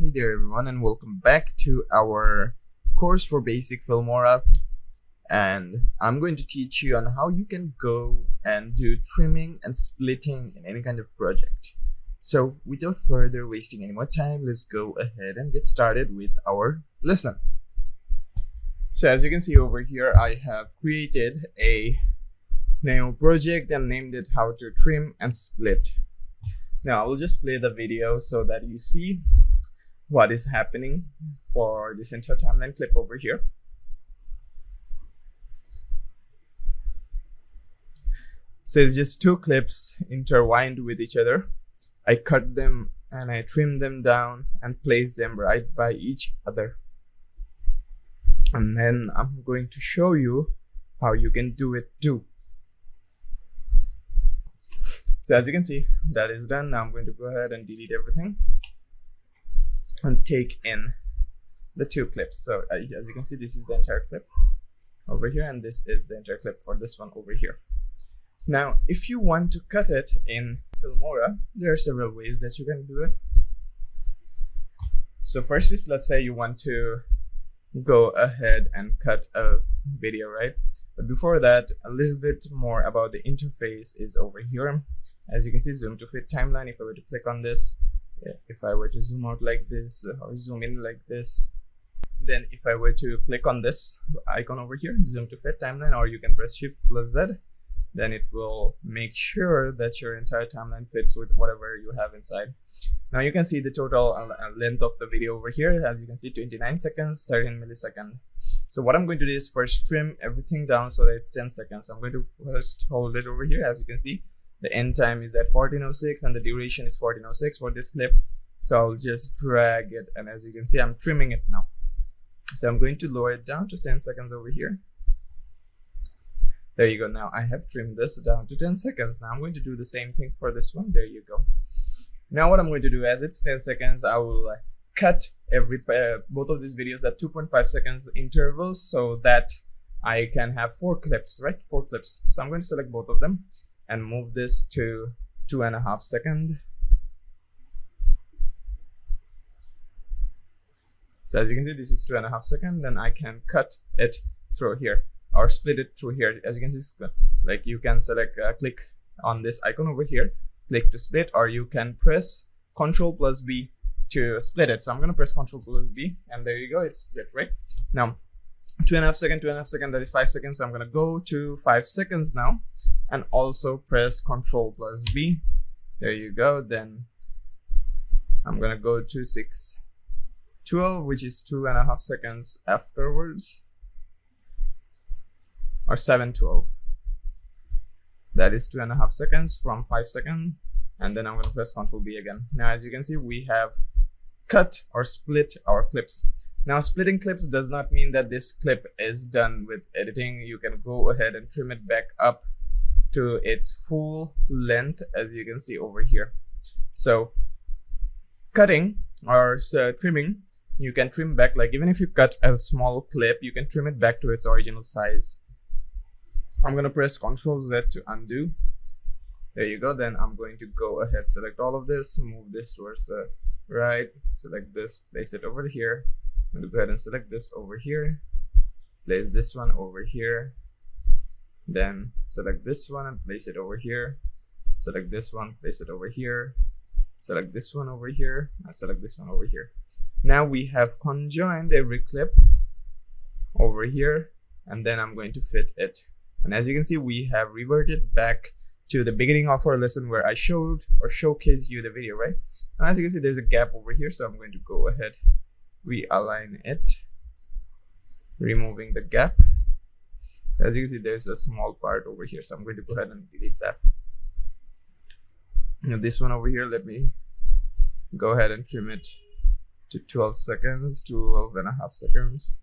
Hey there everyone, and welcome back to our course for basic Filmora. And I'm going to teach you on how you can go and do trimming and splitting in any kind of project. So without further wasting any more time, let's go ahead and get started with our lesson. So as you can see over here, I have created a new project and named it how to trim and split. Now I will just play the video so that you see what is happening for this entire timeline clip over here. So it's just two clips intertwined with each other. I cut them and I trim them down and place them right by each other. And then I'm going to show you how you can do it too. So as you can see, that is done. Now I'm going to go ahead and delete everything and take in the two clips. So as you can see, this is the entire clip over here, and this is the entire clip for this one over here. Now, if you want to cut it in Filmora, there are several ways that you can do it. So first is, let's say you want to go ahead and cut a video, right? But before that, a little bit more about the interface is over here. As you can see, zoom to fit timeline. If I were to click on this, if I were to zoom out like this or zoom in like this, then if I were to click on this icon over here, zoom to fit timeline, or you can press Shift+Z, then it will make sure that your entire timeline fits with whatever you have inside. Now you can see the total length of the video over here. As you can see, 29 seconds, 13 milliseconds. So what I'm going to do is first trim everything down so that it's 10 seconds. I'm going to first hold it over here. As you can see, the end time is at 14:06 and the duration is 14:06 for this clip. So I'll just drag it, and as you can see, I'm trimming it now. So I'm going to lower it down to 10 seconds over here. There you go. Now I have trimmed this down to 10 seconds. Now I'm going to do the same thing for this one. There you go. Now what I'm going to do, as it's 10 seconds, I will cut both of these videos at 2.5 seconds intervals so that I can have 4 clips, right? 4 clips. So I'm going to select both of them and move this to 2.5 seconds. So as you can see, this is 2.5 seconds. Then I can cut it through here or split it through here. As you can see, like you can select, click on this icon over here, click to split, or you can press Ctrl+B to split it. So I'm gonna press Ctrl+B, and there you go, it's split, right? Now 2.5 seconds, that is 5 seconds. So I'm gonna go to 5 seconds now and also press Ctrl+B. There you go. Then I'm gonna go to 6:12, which is 2.5 seconds afterwards, or 7:12. That is 2.5 seconds from 5 seconds. And then I'm gonna press Ctrl+B again. Now as you can see, we have cut or split our clips. Now splitting clips does not mean that this clip is done with editing. You can go ahead and trim it back up to its full length, as you can see over here. So cutting or trimming, you can trim back, like even if you cut a small clip, you can trim it back to its original size. I'm gonna press Ctrl+Z to undo. There you go. Then I'm going to go ahead, select all of this, move this towards the right, select this, place it over here. I'm gonna go ahead and select this over here, place this one over here, then select this one and place it over here, select this one, place it over here, select this one over here, and select this one over here. Now we have conjoined every clip over here, and then I'm going to fit it. And as you can see, we have reverted back to the beginning of our lesson where I showed or showcased you the video, right? And as you can see, there's a gap over here, so I'm going to go ahead, realign it, removing the gap. As you can see, there's a small part over here, so I'm going to go ahead and delete that. Now this one over here, let me go ahead and trim it to 12 seconds, 12.5 seconds.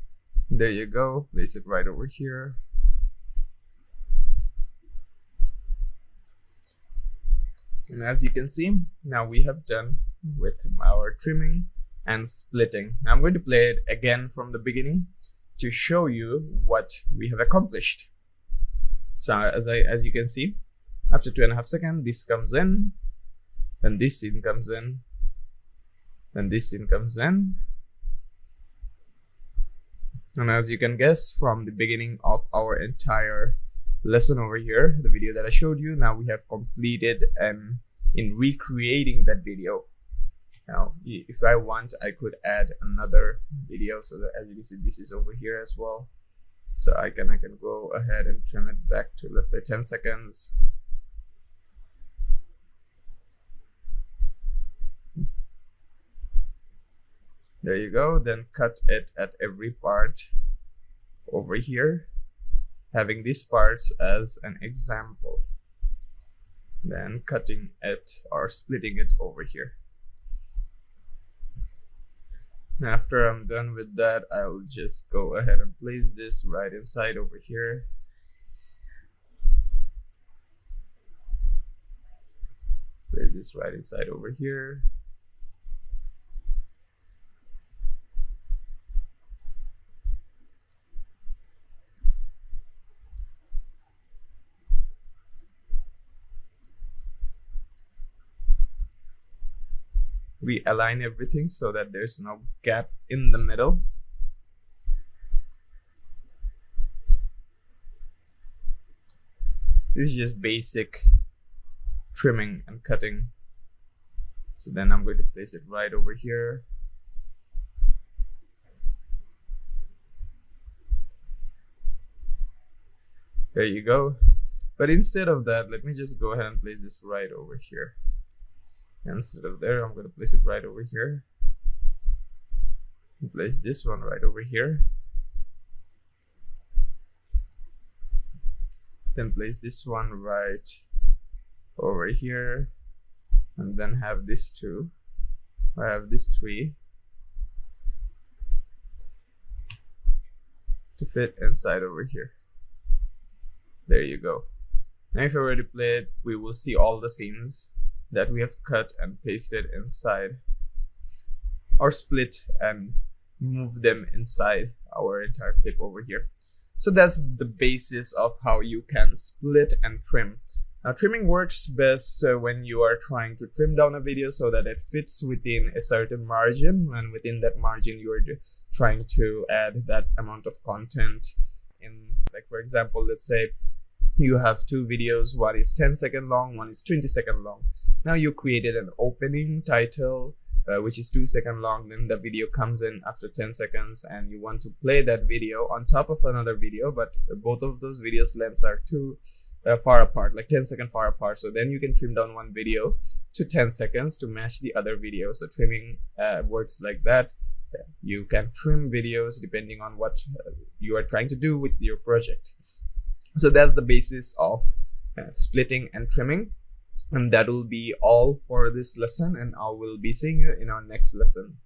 There you go. Place it right over here. And as you can see, now we have done with our trimming and splitting. Now I'm going to play it again from the beginning to show you what we have accomplished. So as you can see, after 2.5 seconds, this comes in, then this scene comes in, Then this scene comes in. And as you can guess from the beginning of our entire lesson over here, the video that I showed you, now we have completed in recreating that video. Now, if I want, I could add another video, so that as you can see, this is over here as well. So I can go ahead and trim it back to, let's say, 10 seconds. There you go. Then cut it at every part over here, having these parts as an example. Then cutting it or splitting it over here. After I'm done with that, I'll just go ahead and place this right inside over here. Place this right inside over here. We align everything so that there's no gap in the middle. This is just basic trimming and cutting. So then I'm going to place it right over here. There you go. But instead of that, let me just go ahead and place this right over here. Instead of there, I'm going to place it right over here. Place this one right over here. Then place this one right over here. And then have this two. I have this three to fit inside over here. There you go. Now if I were to play it, we will see all the scenes that we have cut and pasted inside, or split and move them inside our entire clip over here. So that's the basis of how you can split and trim. Now trimming works best when you are trying to trim down a video so that it fits within a certain margin, and within that margin you are trying to add that amount of content in. Like for example, let's say you have two videos, one is 10-second long, one is 20-second long. Now you created an opening title which is 2-second long, then the video comes in after 10 seconds and you want to play that video on top of another video, but both of those videos lengths are too far apart, like 10-second far apart. So then you can trim down one video to 10 seconds to match the other video. So trimming works like that. You can trim videos depending on what you are trying to do with your project. So that's the basis of splitting and trimming. And that will be all for this lesson, and I will be seeing you in our next lesson.